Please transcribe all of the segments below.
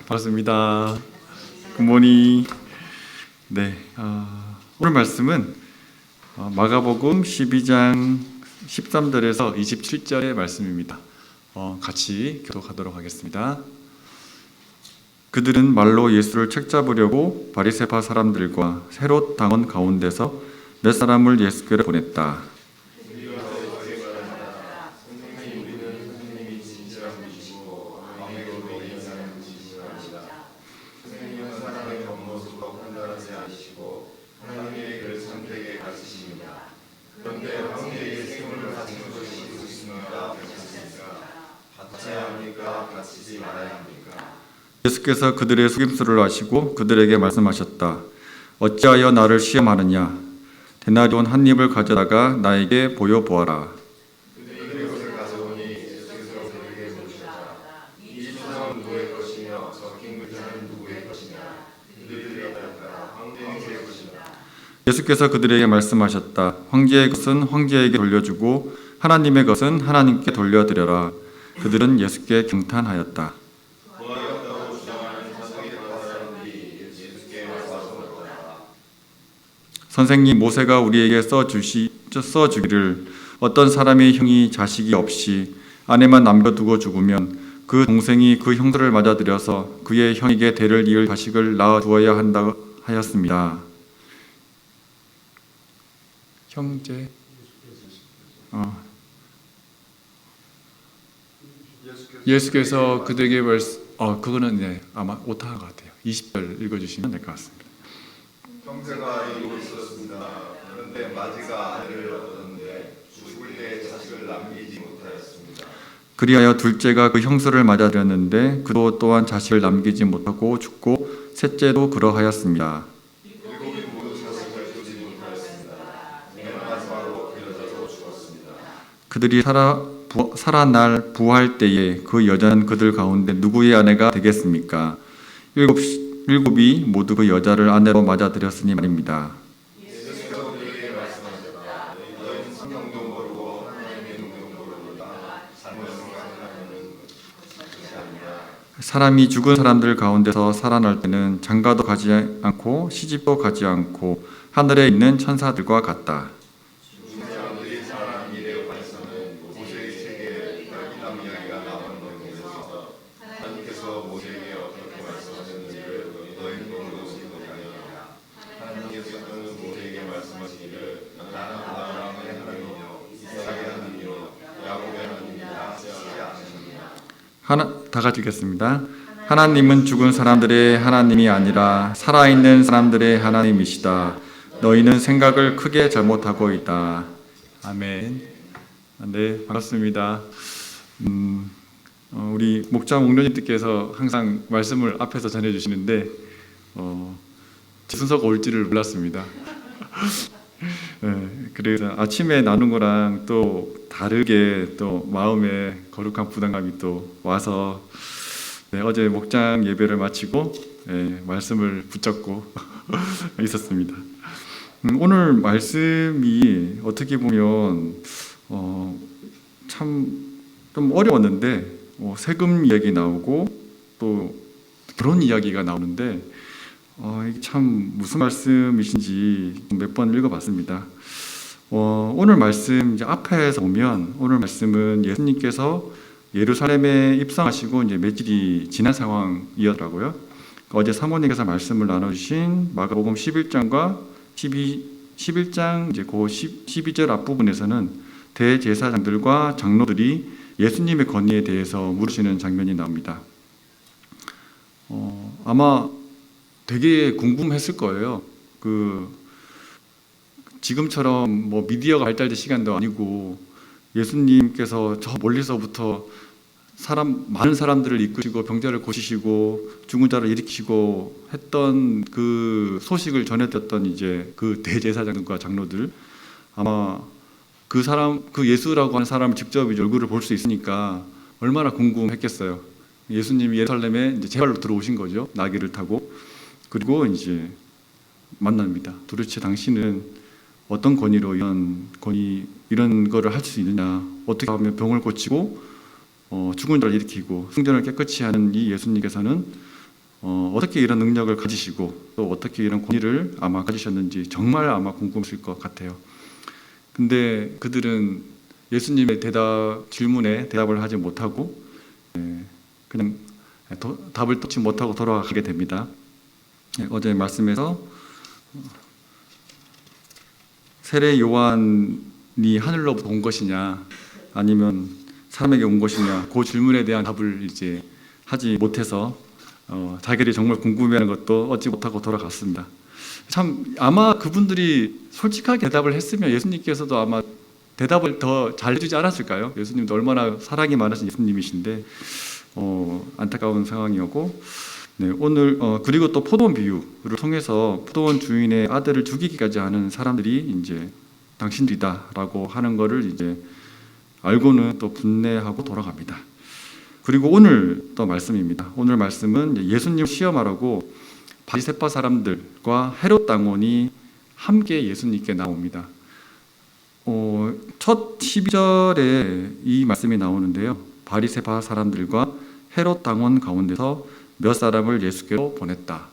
반갑습니다. 굿모닝. 네, 오늘 말씀은 마가복음 12장 13절에서 27절의 말씀입니다. 같이 교독하도록 하겠습니다. 그들은 말로 예수를 책잡으려고 바리새파 사람들과 헤롯 당원 가운데서 몇 사람을 예수께로 보냈다. 예수께서 그들의 속임수를 아시고 그들에게 말씀하셨다. 어찌하여 나를 시험하느냐? 데나리온 한 입을 가져다가 나에게 보여보아라. 예수께서 그들에게 말씀하셨다. 황제의 것은 황제에게 돌려주고 하나님의 것은 하나님께 돌려드려라. 그들은 예수께 경탄하였다. 선생님, 모세가 우리에게 써주기를 어떤 사람의 형이 자식이 없이 아내만 남겨두고 죽으면 그 동생이 그 형들을 맞아들여서 그의 형에게 대를 이을 자식을 낳아 두어야 한다 하였습니다. 형제 예수께서 그들에게 그거는 아마 오타한 것 같아요. 20절 읽어주시면 될 것 같습니다. 형제가 이루고 있었습니다. 그런데 마지가 아내를 얻었는데 죽을 때 자식을 남기지 못하였습니다. 그리하여 둘째가 그 형수를 맞아들였는데 그도 또한 자식을 남기지 못하고 죽고 셋째도 그러하였습니다. 일곱이 모두 자식을 두지 못하였습니다. 맨 마지막으로 그 여자도 죽었습니다. 그들이 살아날 부활 때에 그 여자는 그들 가운데 누구의 아내가 되겠습니까? 일곱이 모두 그 여자를 아내로 맞아들였으니 말입니다. 예수께서 그들에게 말씀하셨다. 너희는 성경도 모르고 하나님의 능력도 모르노라. 잘못 생각하는 것이 아니라 사람이 죽은 사람들 가운데서 살아날 때는 장가도 가지 않고 시집도 가지 않고 하늘에 있는 천사들과 같다. 죽은 사람들이 살아난 일에 관해서는 모세의 책에 이런 이야기가 나오는 것에서 하나님께서 모세에게 어떻게 말씀하셨는지를 너희는 모르지 못하느니라. 하나님께서는 모세에게 말씀하시기를 나는 아브라함의 하나님이요 이삭의 하나님이요 야곱의 하나님이라 하지 않으셨느냐. 다 같이 읽겠습니다. 하나님은 죽은 사람들의 하나님이 아니라 살아있는 사람들의 하나님이시다. 너희는 생각을 크게 잘못하고 있다. 아멘. 네, 반갑습니다. 우리 목자 목련님께서 항상 말씀을 앞에서 전해주시는데 제 순서가 올지를 몰랐습니다. 네, 그래서 아침에 나눈 거랑 또 다르게 또 마음에 거룩한 부담감이 또 와서 어제 목장 예배를 마치고 말씀을 붙잡고 있었습니다. 오늘 말씀이 어떻게 보면 참 좀 어려웠는데 세금 이야기 나오고 또 결혼 이야기가 나오는데 이게 참 무슨 말씀이신지 몇 번 읽어봤습니다. 오늘 말씀 이제 앞에서 보면 오늘 말씀은 예수님께서 예루살렘에 입성하시고 이제 며칠이 지난 상황이었더라고요. 어제 사모님께서 말씀을 나눠주신 마가복음 11장과 11장 이제 그 12절 앞부분에서는 대제사장들과 장로들이 예수님의 권위에 대해서 물으시는 장면이 나옵니다. 아마 되게 궁금했을 거예요. 지금처럼 뭐 미디어가 발달된 시간도 아니고 예수님께서 저 멀리서부터 많은 사람들을 이끄시고 병자를 고치시고 죽은 자를 일으키시고 했던 그 소식을 전해드렸던 이제 그 대제사장과 장로들, 아마 그 예수라고 하는 사람을 직접 이제 얼굴을 볼 수 있으니까 얼마나 궁금했겠어요. 예수님이 예루살렘에 이제 제발로 들어오신 거죠. 나귀를 타고. 그리고 이제 만납니다. 도대체 당신은 어떤 권위로 이런 거를 할 수 있느냐? 어떻게 하면 병을 고치고 죽은 자를 일으키고 성전을 깨끗이 하는 이 예수님께서는 어떻게 이런 능력을 가지시고 또 어떻게 이런 권위를 아마 가지셨는지 정말 아마 궁금하실 것 같아요. 근데 그들은 예수님의 질문에 대답을 하지 못하고 그냥 답을 듣지 못하고 돌아가게 됩니다. 어제 말씀에서 세례 요한이 하늘로부터 온 것이냐 아니면 사람에게 온 것이냐 그 질문에 대한 답을 이제 하지 못해서 자기들이 정말 궁금해하는 것도 얻지 못하고 돌아갔습니다. 참 아마 그분들이 솔직하게 대답을 했으면 예수님께서도 아마 대답을 더 잘 해주지 않았을까요? 예수님도 얼마나 사랑이 많으신 예수님이신데 안타까운 상황이었고, 네, 오늘 그리고 또 포도원 비유를 통해서 포도원 주인의 아들을 죽이기까지 하는 사람들이 이제 당신들이다라고 하는 것을 이제 알고는 또 분내하고 돌아갑니다. 그리고 오늘 또 말씀입니다. 오늘 말씀은 예수님 시험하라고 바리새파 사람들과 헤롯 당원이 함께 예수님께 나옵니다. 첫 12절에 이 말씀이 나오는데요. 바리새파 사람들과 헤롯 당원 가운데서 몇 사람을 예수께로 보냈다.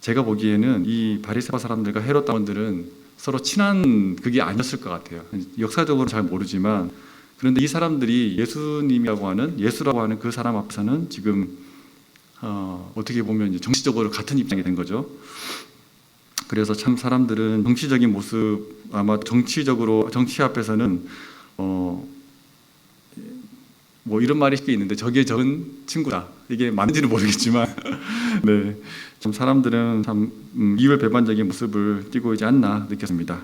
제가 보기에는 이 바리새파 사람들과 헤롯 당원들은 서로 친한 그게 아니었을 것 같아요. 역사적으로 잘 모르지만 그런데 이 사람들이 예수님이라고 하는 예수라고 하는 그 사람 앞에서는 지금 어떻게 보면 이제 정치적으로 같은 입장이 된 거죠. 그래서 참 사람들은 정치적인 모습 아마 정치 앞에서는 뭐 이런 말이 쉽게 있는데 저기에 적은 친구다. 이게 맞는지는 모르겠지만 네, 참 사람들은 참 이율배반적인 모습을 띠고 있지 않나 느꼈습니다.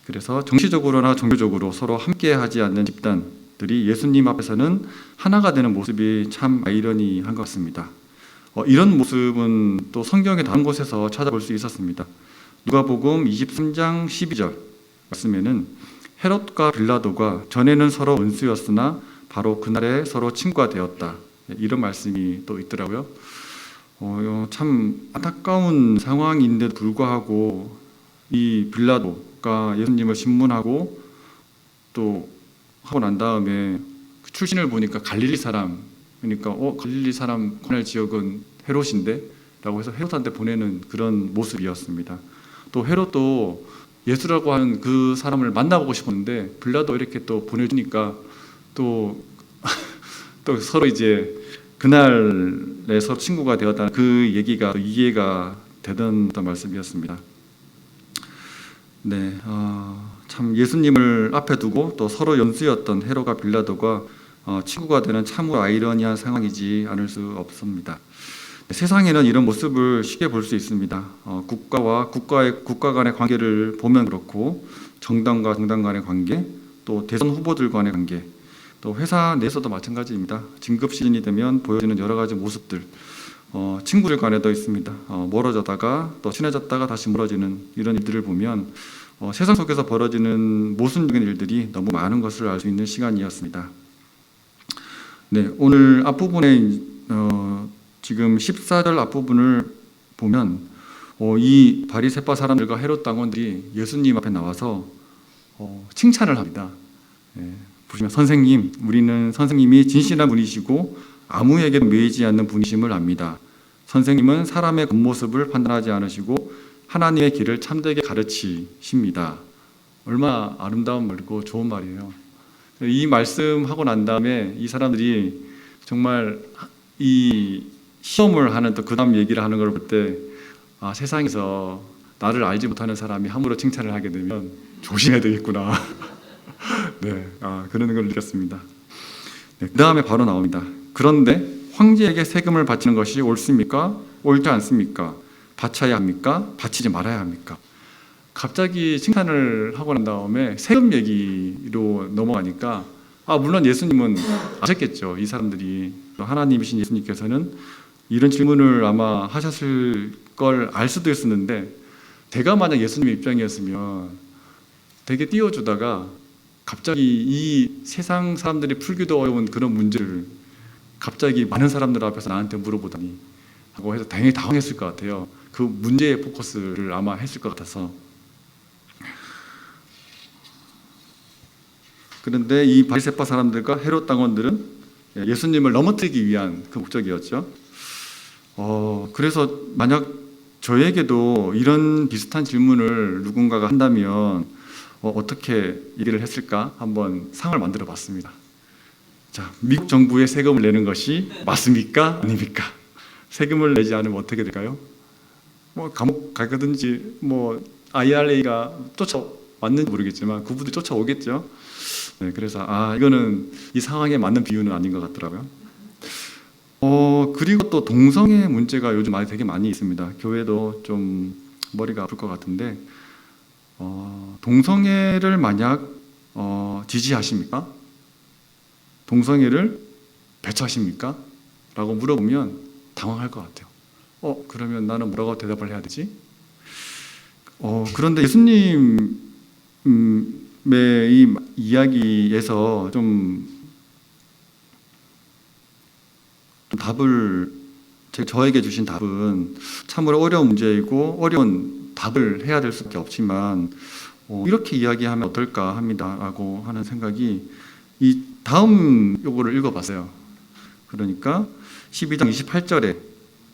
그래서 정치적으로나 종교적으로 서로 함께하지 않는 집단들이 예수님 앞에서는 하나가 되는 모습이 참 아이러니한 것 같습니다. 이런 모습은 또 성경의 다른 곳에서 찾아볼 수 있었습니다. 누가복음 23장 12절 말씀에는 헤롯과 빌라도가 전에는 서로 원수였으나 바로 그날에 서로 친구가 되었다. 이런 말씀이 또 있더라고요. 참 안타까운 상황인데도 불구하고 이 빌라도가 예수님을 신문하고 또 하고 난 다음에 그 출신을 보니까 갈릴리 사람, 그러니까 갈릴리 사람 관할 지역은 헤롯인데 라고 해서 헤롯한테 보내는 그런 모습이었습니다. 또 헤롯도 예수라고 하는 그 사람을 만나보고 싶었는데 빌라도 이렇게 또 보내주니까 또 서로 이제 그날에 서로 친구가 되었다는 그 얘기가 이해가 되던 말씀이었습니다. 네, 참 예수님을 앞에 두고 또 서로 연수였던 헤롯과 빌라도가 친구가 되는 참으로 아이러니한 상황이지 않을 수 없습니다. 세상에는 이런 모습을 쉽게 볼 수 있습니다. 국가와 국가 간의 관계를 보면 그렇고 정당과 정당 간의 관계, 또 대선 후보들 간의 관계, 또 회사 내에서도 마찬가지입니다. 진급 시즌이 되면 보여지는 여러 가지 모습들, 친구들 간에도 있습니다. 멀어졌다가 또 친해졌다가 다시 멀어지는 이런 일들을 보면 세상 속에서 벌어지는 모순적인 일들이 너무 많은 것을 알 수 있는 시간이었습니다. 네, 오늘 앞부분에 지금 14절 앞부분을 보면 이 바리새파 사람들과 헤롯 당원들이 예수님 앞에 나와서 칭찬을 합니다. 보시면 선생님, 우리는 선생님이 진실한 분이시고 아무에게도 매이지 않는 분이심을 압니다. 선생님은 사람의 겉모습을 판단하지 않으시고 하나님의 길을 참되게 가르치십니다. 얼마나 아름다운 말이고 좋은 말이에요. 이 말씀하고 난 다음에 이 사람들이 정말 이 시험을 하는 또 그 다음 얘기를 하는 걸 볼 때 세상에서 나를 알지 못하는 사람이 함부로 칭찬을 하게 되면 조심해야 되겠구나. 네, 그런 걸 느꼈습니다. 네, 그 다음에 바로 나옵니다. 그런데 황제에게 세금을 바치는 것이 옳습니까? 옳지 않습니까? 바쳐야 합니까? 바치지 말아야 합니까? 갑자기 칭찬을 하고 난 다음에 세금 얘기로 넘어가니까 물론 예수님은 아셨겠죠. 이 사람들이 하나님이신 예수님께서는 이런 질문을 아마 하셨을 걸 알 수도 있었는데 제가 만약 예수님의 입장이었으면 되게 띄워주다가 갑자기 이 세상 사람들이 풀기도 어려운 그런 문제를 갑자기 많은 사람들 앞에서 나한테 물어보다니 하고 해서 당연히 당황했을 것 같아요. 그 문제에 포커스를 아마 했을 것 같아서. 그런데 이 바리새파 사람들과 헤롯 당원들은 예수님을 넘어뜨리기 위한 그 목적이었죠. 그래서 만약 저에게도 이런 비슷한 질문을 누군가가 한다면 어떻게 얘기를 했을까 한번 상을 만들어 봤습니다. 자, 미국 정부에 세금을 내는 것이 맞습니까? 아닙니까? 세금을 내지 않으면 어떻게 될까요? 뭐 감옥 가든지 뭐 IRA가 쫓아왔는지 모르겠지만 그분들이 쫓아오겠죠. 네, 그래서 이거는 이 상황에 맞는 비유는 아닌 것 같더라고요. 그리고 또 동성애 문제가 요즘 되게 많이 있습니다. 교회도 좀 머리가 아플 것 같은데 동성애를 만약 지지하십니까? 동성애를 배척하십니까? 라고 물어보면 당황할 것 같아요. 그러면 나는 뭐라고 대답을 해야 되지? 그런데 예수님의 이 이야기에서 좀 답을 저에게 주신 답은 참으로 어려운 문제이고 어려운 답을 해야 될 수밖에 없지만 이렇게 이야기하면 어떨까 합니다라고 하는 생각이 이 다음 요거를 읽어봤어요. 그러니까 12장 28절에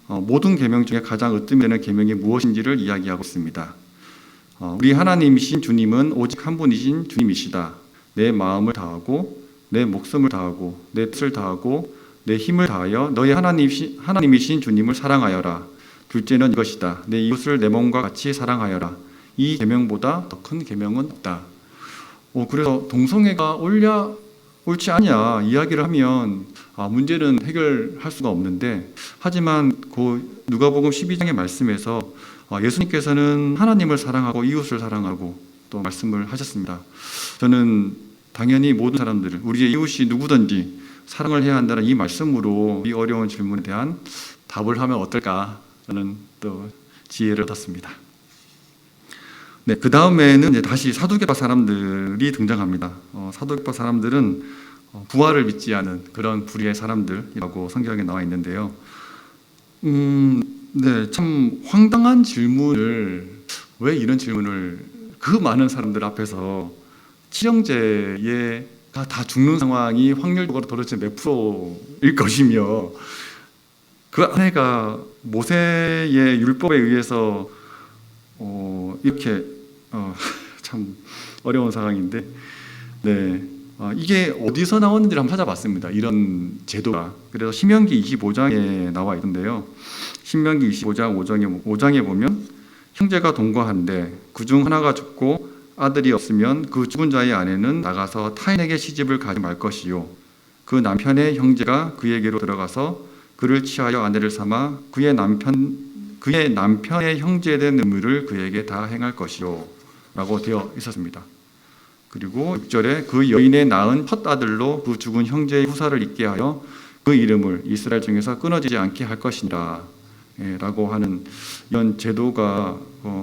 모든 계명 중에 가장 으뜸되는 계명이 무엇인지를 이야기하고 있습니다. 우리 하나님이신 주님은 오직 한 분이신 주님이시다. 내 마음을 다하고 내 목숨을 다하고 내 뜻을 다하고 내 힘을 다하여 너희 하나님이신 주님을 사랑하여라. 둘째는 이것이다. 내 이웃을 내 몸과 같이 사랑하여라. 이 계명보다 더 큰 계명은 없다. 그래서 동성애가 옳지 않냐 이야기를 하면 문제는 해결할 수가 없는데, 하지만 그 누가복음 12장의 말씀에서 예수님께서는 하나님을 사랑하고 이웃을 사랑하고 또 말씀을 하셨습니다. 저는 당연히 모든 사람들을, 우리의 이웃이 누구든지 사랑을 해야 한다는 이 말씀으로 이 어려운 질문에 대한 답을 하면 어떨까라는 또 지혜를 얻었습니다. 네, 그 다음에는 이제 다시 사두개파 사람들이 등장합니다. 사두개파 사람들은 부활을 믿지 않은 그런 불의의 사람들이라고 성경에 나와 있는데요. 네, 참 황당한 질문을, 왜 이런 질문을 그 많은 사람들 앞에서 칠형제가 다 죽는 상황이 확률적으로 도대체 몇 프로일 것이며 그 아내가 모세의 율법에 의해서 이렇게 참 어려운 상황인데, 네, 이게 어디서 나왔는지를 한번 찾아봤습니다. 이런 제도가. 그래서 신명기 25장에 나와 있던데요. 신명기 25장 5장에 보면 형제가 동거한데 그중 하나가 죽고 아들이 없으면 그 죽은 자의 아내는 나가서 타인에게 시집을 가지 말 것이요, 그 남편의 형제가 그에게로 들어가서 그를 취하여 아내를 삼아 그의 남편의 형제에 대한 의무를 그에게 다 행할 것이요 라고 되어 있었습니다. 그리고 6절에 그 여인의 낳은 첫 아들로 그 죽은 형제의 후사를 있게 하여 그 이름을 이스라엘 중에서 끊어지지 않게 할 것이라 라고 하는 이런 제도가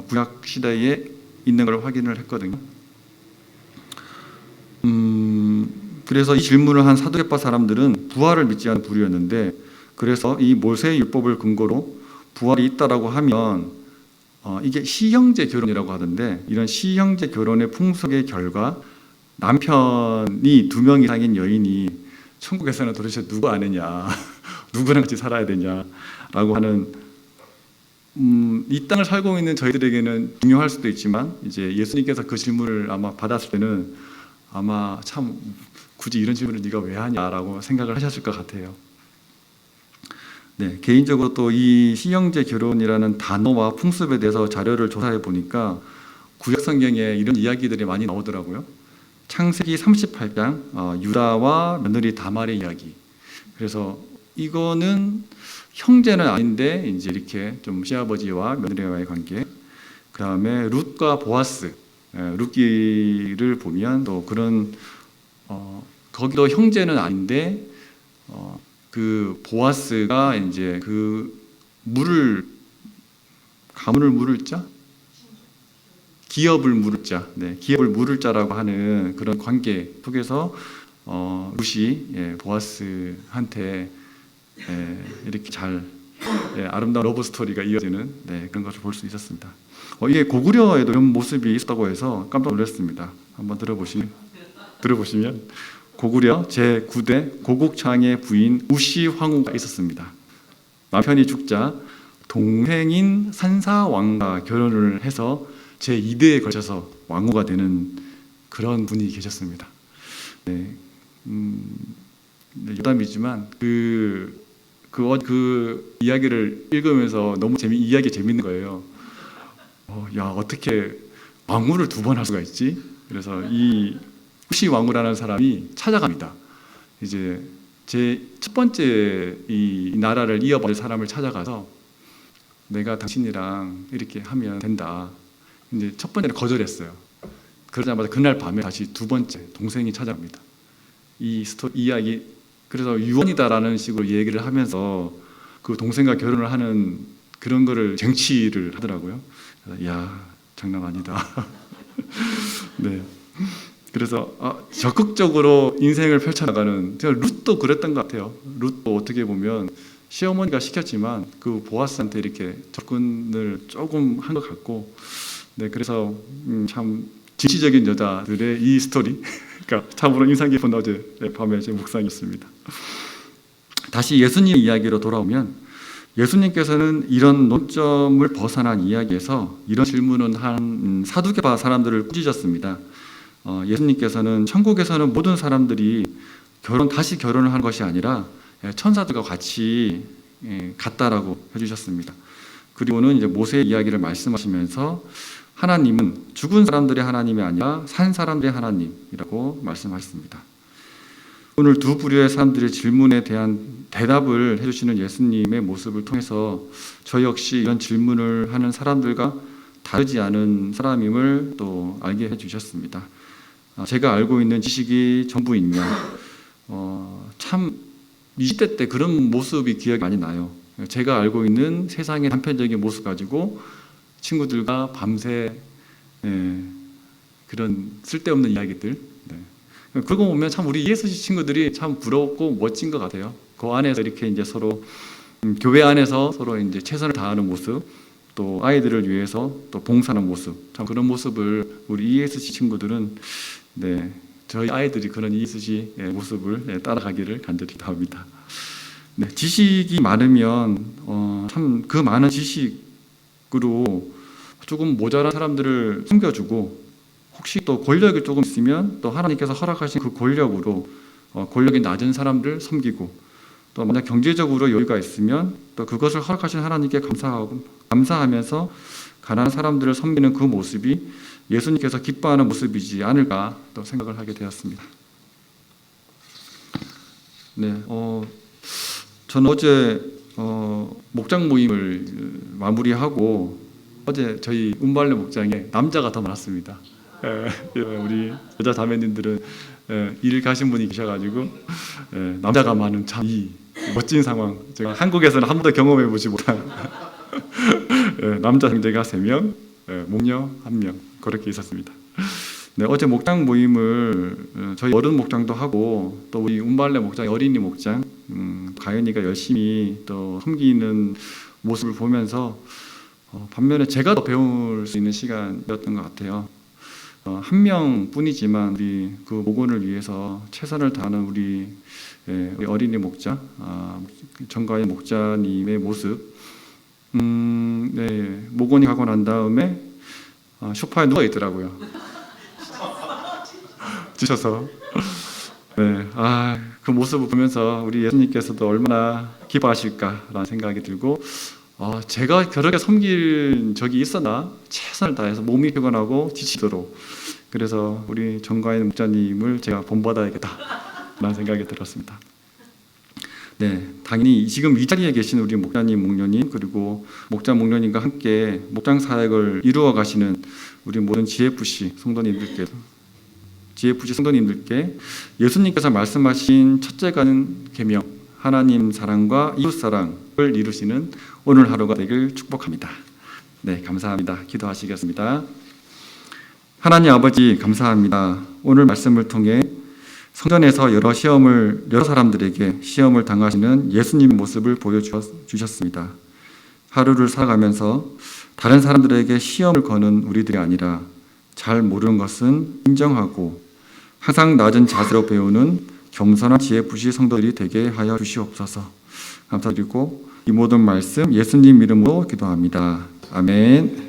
구약 시대에 있는 걸 확인을 했거든요. 그래서 이 질문을 한 사두개파 사람들은 부활을 믿지 않은 부류였는데, 그래서 이 모세의 율법을 근거로 부활이 있다라고 하면 이게 시형제 결혼이라고 하던데, 이런 시형제 결혼의 풍속의 결과 남편이 2명 이상인 여인이 천국에서는 도대체 누구 아느냐 누구랑 같이 살아야 되냐라고 하는, 이 땅을 살고 있는 저희들에게는 중요할 수도 있지만 이제 예수님께서 그 질문을 아마 받았을 때는 아마 참 굳이 이런 질문을 네가 왜 하냐라고 생각을 하셨을 것 같아요. 네, 개인적으로 또 이 시형제 결혼이라는 단어와 풍습에 대해서 자료를 조사해 보니까 구약 성경에 이런 이야기들이 많이 나오더라고요. 창세기 38장 유다와 며느리 다말의 이야기. 그래서 이거는 형제는 아닌데 이제 이렇게 좀 시아버지와 며느리와의 관계. 그 다음에 룻과 보아스, 룻기를 보면 또 그런 거기도 형제는 아닌데 그 보아스가 이제 그 가문을 물을 자, 기업을 물을 자, 네, 기업을 물을 자라고 하는 그런 관계 속에서 룻이 보아스한테 이렇게 잘 아름다운 러브 스토리가 이어지는 그런 것을 볼 수 있었습니다. 이게 고구려에도 이런 모습이 있었다고 해서 깜짝 놀랐습니다. 한번 들어보시면 고구려 제9대 고국창의 부인 우시 황후가 있었습니다. 남편이 죽자 동생인 산사왕과 결혼을 해서 제 2대에 걸쳐서 왕후가 되는 그런 분이 계셨습니다. 네, 여담이지만 그 이야기를 읽으면서 너무 이야기 재밌는 거예요. 야, 어떻게 왕후를 2번 할 수가 있지? 그래서 이 후시 왕후라는 사람이 찾아갑니다. 이제 제 첫 번째 이 나라를 이어받을 사람을 찾아가서 내가 당신이랑 이렇게 하면 된다. 이제 첫 번째는 거절했어요. 그러자마자 그날 밤에 다시 2번째 동생이 찾아갑니다. 이 이야기, 그래서 유언이다라는 식으로 얘기를 하면서 그 동생과 결혼을 하는 그런 거를 쟁취를 하더라고요. 야, 장난 아니다. 네. 그래서 적극적으로 인생을 펼쳐나가는, 제가 룻도 그랬던 것 같아요. 룻도 어떻게 보면 시어머니가 시켰지만 그 보아스한테 이렇게 접근을 조금 한 것 같고, 네, 그래서 참 진취적인 여자들의 이 스토리, 그러니까 참으로 인상 깊은 어제 밤에 제 묵상이었습니다. 다시 예수님 이야기로 돌아오면, 예수님께서는 이런 논점을 벗어난 이야기에서 이런 질문을 한 사두개파 사람들을 꾸짖었습니다. 예수님께서는 천국에서는 모든 사람들이 다시 결혼을 한 것이 아니라 천사들과 같이 같다라고 해주셨습니다. 그리고는 이제 모세의 이야기를 말씀하시면서 하나님은 죽은 사람들의 하나님이 아니라 산 사람들의 하나님이라고 말씀하셨습니다. 오늘 2 부류의 사람들의 질문에 대한 대답을 해주시는 예수님의 모습을 통해서 저 역시 이런 질문을 하는 사람들과 다르지 않은 사람임을 또 알게 해주셨습니다. 제가 알고 있는 지식이 전부이며 참 20대 때 그런 모습이 기억이 많이 나요. 제가 알고 있는 세상의 단편적인 모습 가지고 친구들과 밤새 그런 쓸데없는 이야기들, 그거 보면 참 우리 ESC 친구들이 참 부럽고 멋진 것 같아요. 그 안에서 이렇게 이제 서로 교회 안에서 서로 이제 최선을 다하는 모습, 또 아이들을 위해서 또 봉사하는 모습, 참 그런 모습을 우리 ESC 친구들은 저희 아이들이 그런 ESC 모습을 따라가기를 간절히 바랍니다. 지식이 많으면 참 그 많은 지식으로 조금 모자란 사람들을 섬겨주고, 혹시 또 권력이 조금 있으면 또 하나님께서 허락하신 그 권력으로 권력이 낮은 사람들 섬기고, 또 만약 경제적으로 여유가 있으면 또 그것을 허락하신 하나님께 감사하면서 가난한 사람들을 섬기는 그 모습이 예수님께서 기뻐하는 모습이지 않을까 또 생각을 하게 되었습니다. 저는 어제 목장 모임을 마무리하고 어제 저희 운발레 목장에 남자가 더 많았습니다. 우리 여자 자매님들은 일 가신 분이 계셔가지고 남자가 많은 참 이 멋진 상황, 제가 한국에서는 한 번도 경험해보지 못한 남자 형제가 3명, 목녀 1명 그렇게 있었습니다. 어제 목장 모임을 저희 어른 목장도 하고 또 우리 운발레 목장, 어린이 목장 가연이가 열심히 또 섬기는 모습을 보면서 반면에 제가 더 배울 수 있는 시간이었던 것 같아요. 한 명뿐이지만 우리 그 목원을 위해서 최선을 다하는 우리 어린이 목자, 정가연 목자님의 모습, 목원이 가고 난 다음에 소파에 누워 있더라고요. 지쳐서. 그 모습을 보면서 우리 예수님께서도 얼마나 기뻐하실까라는 생각이 들고, 제가 그렇게 섬길 적이 있었나? 최선을 다해서 몸이 피곤하고 지치도록. 그래서 우리 정가인 목자님을 제가 본받아야겠다라는 생각이 들었습니다. 당연히 지금 이 자리에 계신 우리 목자님, 목녀님, 그리고 목자, 목녀님과 함께 목장 사역을 이루어 가시는 우리 모든 GFC 성도님들께 예수님께서 말씀하신 첫째 계명, 하나님 사랑과 이웃 사랑을 이루시는 오늘 하루가 되길 축복합니다. 감사합니다. 기도하시겠습니다. 하나님 아버지 감사합니다. 오늘 말씀을 통해 성전에서 여러 사람들에게 시험을 당하시는 예수님의 모습을 보여주셨습니다. 하루를 살아가면서 다른 사람들에게 시험을 거는 우리들이 아니라 잘 모르는 것은 인정하고 항상 낮은 자세로 배우는 겸손한 GFC 성도들이 되게 하여 주시옵소서. 감사드리고 이 모든 말씀 예수님 이름으로 기도합니다. 아멘.